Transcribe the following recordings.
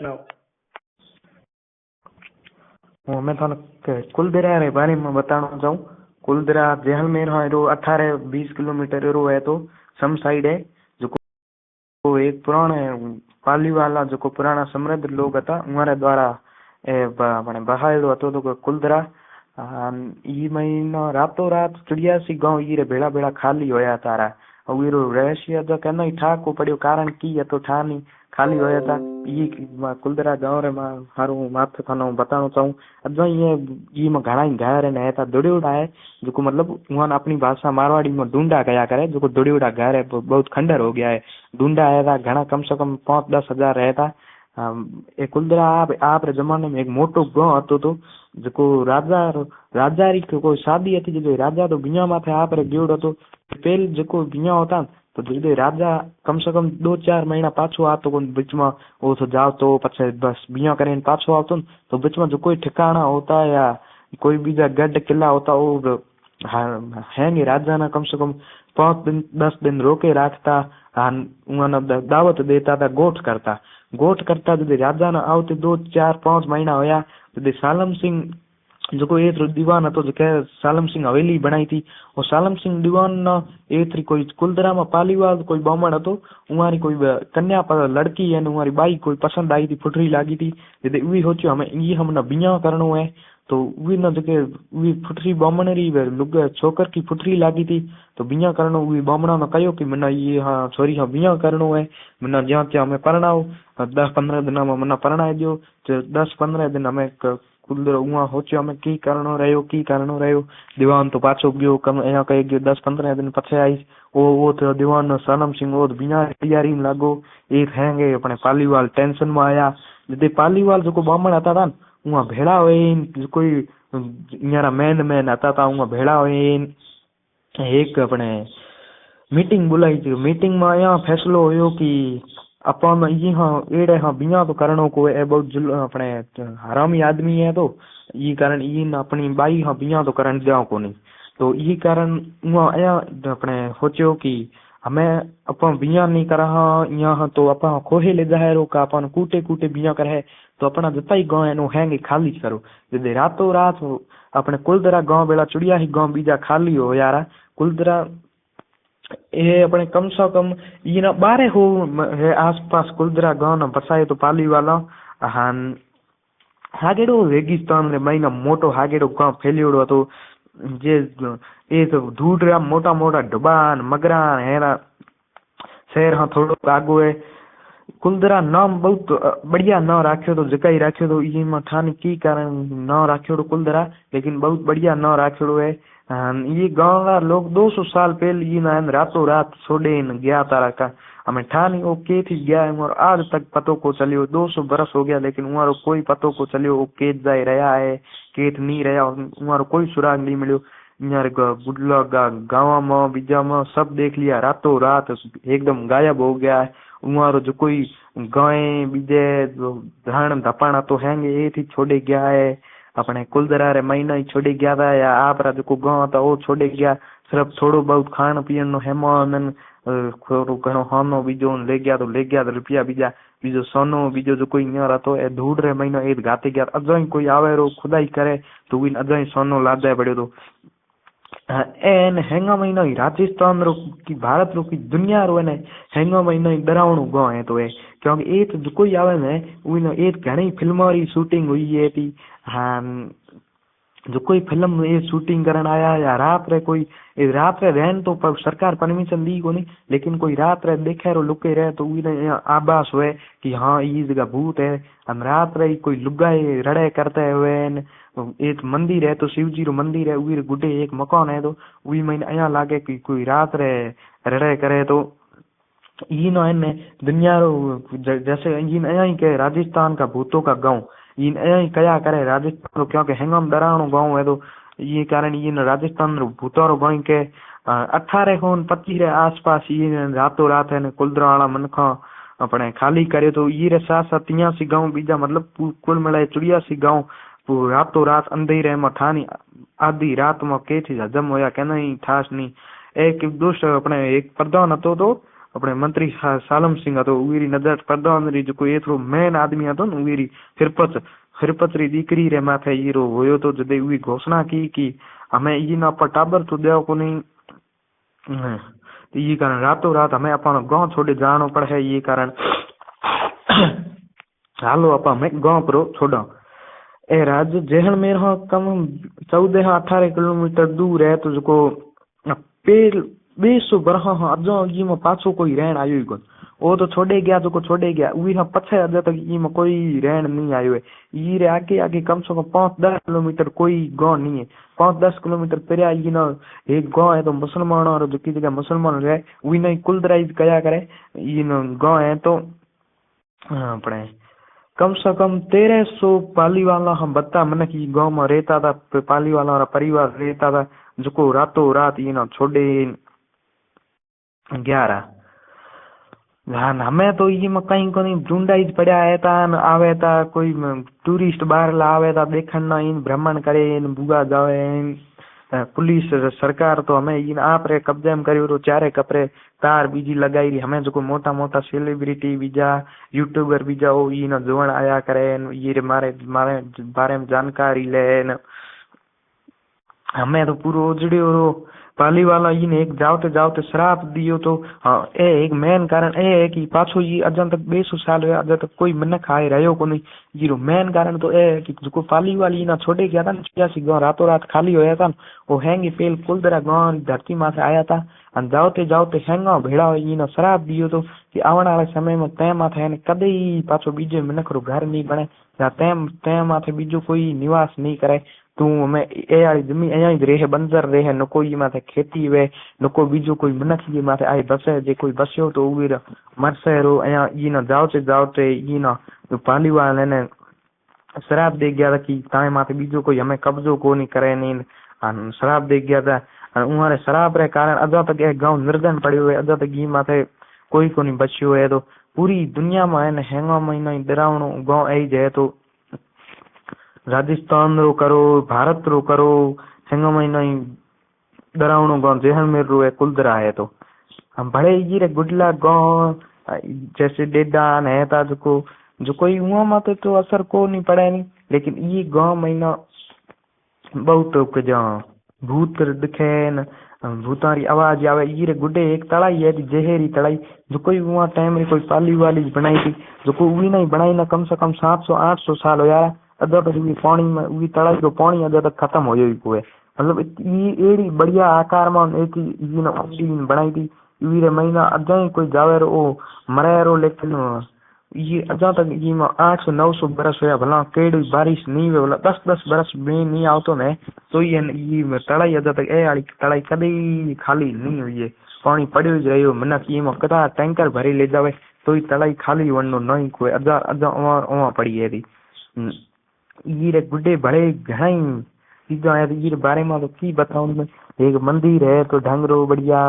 सुनाओ। मैं थाने कुलदरा रे बारे में बताना चाहूँ। कुलदरा जैसलमेर हाँ रो 18-20 किलोमीटर रो है तो सम साइड है जो को एक पुराने पाली वाला जो को पुराना समृद्ध लोग था उमारे द्वारा अपने बहायड़ो हतो तो कुलदरा ई महीना रातों रात चिड़िया सी गांव ये भेड़ा भेड़ा खाली होया तारा वीरो रहस्य जो कहना ही ठा को पड़ियो कारण की है तो ठा नहीं खाली होया था ये कुलदरा गांव रे हारू माथे थानो बताना चाहूँ। अजो ये में घणा ही घर है था दुड़ियोड़ा है जो को मतलब वहाँ अपनी भाषा मारवाड़ी में ढूंढा गया करे जो को दुड़ियोड़ा घर है बहुत खंडर हो गया है। ढूंढा है था घना कम से कम 5-10 हजार रहता। ए कुलदरा आप रे जमाने में एक मोटो गांव हतो तो जो राजा राजा री कोई शादी थी जो राजा तो बिया माथे आप रे गयोड़ हतो पहले जो बिया होता तो जो राजा कम से कम 2-4 महीना पाछो आतो बीच में वो तो जाओ तो पछे बस बिया करे पाछो आवतो तो बीच में जो कोई ठिकाना होता या कोई बीजा गढ़ किला होता वो है नहीं राजा ना कम से कम 5-10 दिन रोके रखता दावत देता था गोठ करता जो राजा ना आवते 2-4-5 महीना होया तो सालम सिंह जो को एक दीवान तो जो कह सालम सिंह हवेली बनाई थी और सालम सिंह दीवान ना एक कोई कुलदरा में पालीवाल कोई बामण तो उमारी कोई कन्या पर लड़की है उमारी बाई कोई पसंद आई थी फुटरी लागी थी यदि वी सोचो हमें ये हमने बिया करनो है तो वी न जो वी फुटरी बामणरी लुग छोकर की फुटरी लागी थी तो बिया करनो वी बामणा ने कहो कि मना ये हाँ सॉरी हाँ बिया करनो है मना ज्या त्या हमें परणाओ 10-15 दिन में मना परणाई दो 10-15 दिन हमें कुलदरा उहाँ सोचो हमें की करणो रह्यो दीवान तो पाछो गयो कम अँ कही गयो 10-15 दिन पछे आई वो तो दीवान सालम सिंह वो बिना तैयारी में लागो एक हैंगे अपने पालीवाल टेंशन में आया जदे पालीवाल जो बामण आता था वहाँ भेड़ा हुए कोई यारा मैन आता था वहाँ भेड़ा हुए एक अपने मीटिंग बुलाई थी मीटिंग में यहाँ फैसलो होयो कि अपन ये हाँ एड़े हाँ बिया तो करणो को है बहुत अपने हरामी आदमी है तो ये कारण ये अपनी बाई हाँ बिया तो करण दिया को नहीं तो ये कारण वहाँ अपने सोचो कि हमें अपन बिया नहीं करा यहाँ तो अपन खोहे ले जाए रो का अपन कूटे कूटे बिया करे तो अपना जता ही गाँव है हैंगे खाली करो यदि रातों रात अपने कुलदरा गाँव बेला चुड़िया ही गाँव बीजा खाली हो यारा कुलदरा ये अपने कम से कम ये ना 12 हो है आसपास कुलदरा गांव ना बसाए तो पाली वाला हान हागेड़ो रेगिस्तान रे महीना मोटो हागेड़ो गांव फैलियोड़ो तो जे ये तो ढूंढ रहा मोटा मोटा डबान मगरा है शहर हाँ थोड़ो आगो है कुलदरा नाम बहुत बढ़िया नाम राख्यो तो जगह ही राख्यो तो ये ठानी की कारण नाम राख्यो तो कुलदरा लेकिन बहुत बढ़िया नाम राख्यो है। ये गांव का लोग 200 साल पहले ये ना रातों रात छोड़े गया तारा का हमें ठानी वो के थी गया है और आज तक पतो को चलियो 200 बरस हो गया लेकिन उमारो कोई पतो को चलियो वो केत जाए रहा है केत नहीं रहा उमारो कोई सुराग नहीं मिलो यार गुडला गाँव में बीजा में सब देख लिया रातों रात एकदम गायब हो गया है उमारो जो कोई गाय बीजे धान धपाना तो हैंगे ये थी छोड़े गया है अपने कुलदरा रे महीना ही छोड़े गया था या आप रा जो गाँव था वो छोड़े गया सिर्फ थोड़ो बहुत खान पीन नो हेमान थोड़ो घणो हानो बीजो ले गया तो रुपया बीजा बीजो सोनो बीजो जो कोई यहाँ रहतो ए ढूंढ रे महीना एक गाते गया अजय कोई आवे रो खुदाई करे तो विन अजय सोनो लादे पड़ो तो एन हेंगा महीना ही राजस्थान रो की भारत रो की दुनिया रो ने हेंगा महीना ही डरावणो गाँव है तो है क्योंकि एक जो कोई आवे ने उन एक घणी फिल्मों री शूटिंग हुई है थी हाँ जो कोई फिल्म ये शूटिंग करन आया या रात रे कोई रात रे रहन तो सरकार परमिशन दी को नहीं लेकिन कोई रात रे देखे रो लुके रहे तो उन्हें आभास हुए कि हाँ ये जगह भूत है हम रात रे कोई लुगाई रड़े करते हुए एक मंदिर है तो शिव जी रो मंदिर है उर गुडे एक मकान है तो वही महीने अया लागे कि कोई रात रे रड़े करे तो इन ने दुनिया रो जैसे इन अया ही के राजस्थान का भूतों का गाँव इन अया ही कया करे राजस्थान क्योंकि हेंगम डरावणो गाँव है तो ये कारण इन राजस्थान रो भूतों रो गाँव के 18-25 रे आसपास ये रातों रात है कुलदरा वाला मनखा अपने खाली करे तो ये साथ 83 गाँव बीजा मतलब कुल मिलाए 84 गाँव रातों रात अंधेरे में ठानी आधी रात में के थी हजम होया कहना ही ठास नहीं एक दोस्त अपने एक प्रधान हतो तो अपने मंत्री सालम सिंह હતો ઉવીરી નજર પ્રધાનરી जो कोई एथरो मेन आदमी હતો ने उवीरी हिरपत री दीकरी रे माथे ईरो होयो तो जदे उवी घोषणा की कि हमें ई ना पर टाबर तो देव को नहीं ये कारण रातों रात हमें अपन गांव छोड़े जानो पड़े ये कारण हालो आप हमें गांव पर छोड़ा ए राज्य जेहल में रहो कम 14-18 किलोमीटर दूर है तो जो पेड़ 200 बरह अजो ई में पाछो कोई रहन आयो को वो तो छोड़े गया जो को छोड़े गया उही ना पछे अजे तक ई में कोई रहन नहीं आयो है ई रे आगे आगे कम से कम 5-10 किलोमीटर कोई गांव नहीं है 5-10 किलोमीटर पेरिया ई ना एक गांव है तो मुसलमान और जो की जगह मुसलमान रहे उही नहीं कुलदराइज कया करे ई ना गांव है तो अपने कम से कम 1300 पाली वाला हम बता मन की गांव में रहता था पाली वाला और परिवार रहता था जो को रातों रात ये ना छोड़े 11 हमें तो ये में कहीं को नहीं ढूंढाई पड़ा है ता आवे ता कोई टूरिस्ट बाहर ला आवे ता देखन ना इन भ्रमण करे इन बुगा जावे पुलिस सरकार तो हमें इन आप रे कब्जे में करियो चारे कपरे तार बीजी लगाई हमें जो मोटा मोटा सेलिब्रिटी बीजा यूट्यूबर बीजा ओ ई ना जोन आया करे ये रे मारे मारे बारे में जानकारी ले हमें तो पूरा उजड़ियो पाली वाला इन एक जावते श्राप दियो तो ए एक मेन कारण ए है कि पाछो ये अजन तक 200 साल हुआ अजन तक कोई मन खाए रहो को नहीं जीरो मेन कारण तो ए है कि जो पाली वाली ना छोड़े गया था ना 86 गांव रातों रात खाली होया था वो हैंगी पेल कुलदरा गांव धरती मां से आया था और जावते हैंगा भेड़ा इन श्राप दियो तो कि आने वाले समय में तय माथे कदे ही पाछो बीजे मनक रो घर नहीं बने या तय माथे बीजो कोई निवास नहीं करे तू हमें ए वाली जमीन अँ रहे बंजर रहे न कोई माथे खेती वे न कोई बीजो कोई मनख ये माथे आई बसे जे कोई बस्यो तो उबीर मरसे रो अँ ई न जावते ई न पाली वाले ने शराब दे गया था कि ताए माथे बीजो कोई हमें कब्जो को नहीं करे नहीं शराब दे गया था उन्होंने शराब रे कारण अजा तक एक गांव निर्धन पड़े हुए अजा तक ई माथे कोई को नहीं बच्यो है तो पूरी दुनिया में है हैंगा महीना डरावनो गांव आई जाए तो राजस्थान रो करो भारत रो करो हैंगा महीना डरावनो गांव जैसलमेर रो है कुलदरा है तो हम बड़े ये गुडला गांव जैसे डेडा है था जो कोई हुआ माते तो असर को नहीं पड़े नहीं लेकिन ये गांव महीना बहुत जहाँ भूत दिखे न भूतारी आवाज आवे ये गुड्डे एक तड़ाई है जहरी तड़ाई जो कोई वहाँ टाइम रे कोई पाली वाली बनाई थी जो कोई उही नहीं बनाई ना कम से कम 700-800 साल हो यार अदा तक पानी में उही तड़ाई जो पानी अदा तक खत्म हो जाए कोई मतलब ये एड़ी बढ़िया आकार में एक ये ना बनाई थी ये महीना अदा ही कोई जावे रो ओ मरे रो लेकिन ये अजा तक ये 800-900 बरस हुआ भला केड़ी बारिश नहीं हुए भला 10-10 बरस में नहीं आवतो ने तो ये तड़ाई अजा तक ए वाली तड़ाई कभी खाली नहीं हुई है पानी पड़ो ज रहो मनक ये में कदा टैंकर भरी ले जावे तो ये तड़ाई खाली वनो नहीं कोई अजा अजा ओवा पड़ी है री ये रे गुड्डे बड़े घणाई चीजा है ये बारे में तो की बताऊं मैं एक मंदिर है तो ढंगरो बढ़िया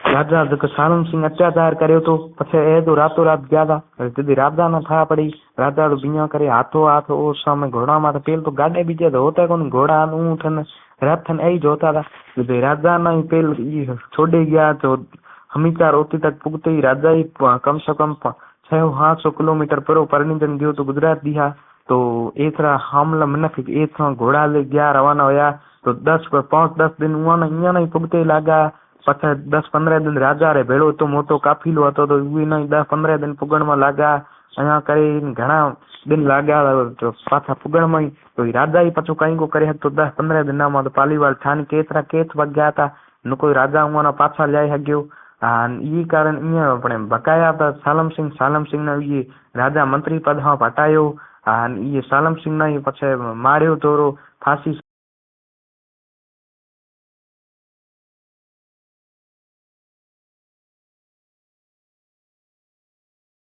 राजा जो सालम सिंह अत्याचार करे तो पछे ए तो रातों रात गया था जदी राजा ना था पड़ी राजा तो बिया करे हाथों हाथ ओ सामे घोड़ा में पेल तो गाड़े बीजे तो होता कौन घोड़ा ऊंट रथन ऐ जोता था जदी राजा ना पेल छोड़े गया तो हमीचार होती तक पुगते ही राजा ही कम से कम 600-700 किलोमीटर पर परिणिजन गयो तो गुजरात दिया तो एथरा हमला मनक एथरा घोड़ा ले गया रवाना होया तो 5-10 दिन वहां नहीं पुगते लगा पछे 10-15 दिन राजा रे भेड़ो तो मोटो काफिलो हतो तो 10-15 दिन पुगण में लागा अँ करे घना दिन लागा तो पाछा पुगण में तो राजा ही पछो कहीं को करे तो 10-15 दिन में तो पालीवाल ठान केथ वग गया था न कोई राजा हुआ पाछा जाए हग्यो ये कारण अपने बकाया था सालम सिंह ने ये राजा मंत्री पद हाँ हटायो ये सालम सिंह ने पछे मार्यो तोरो फांसी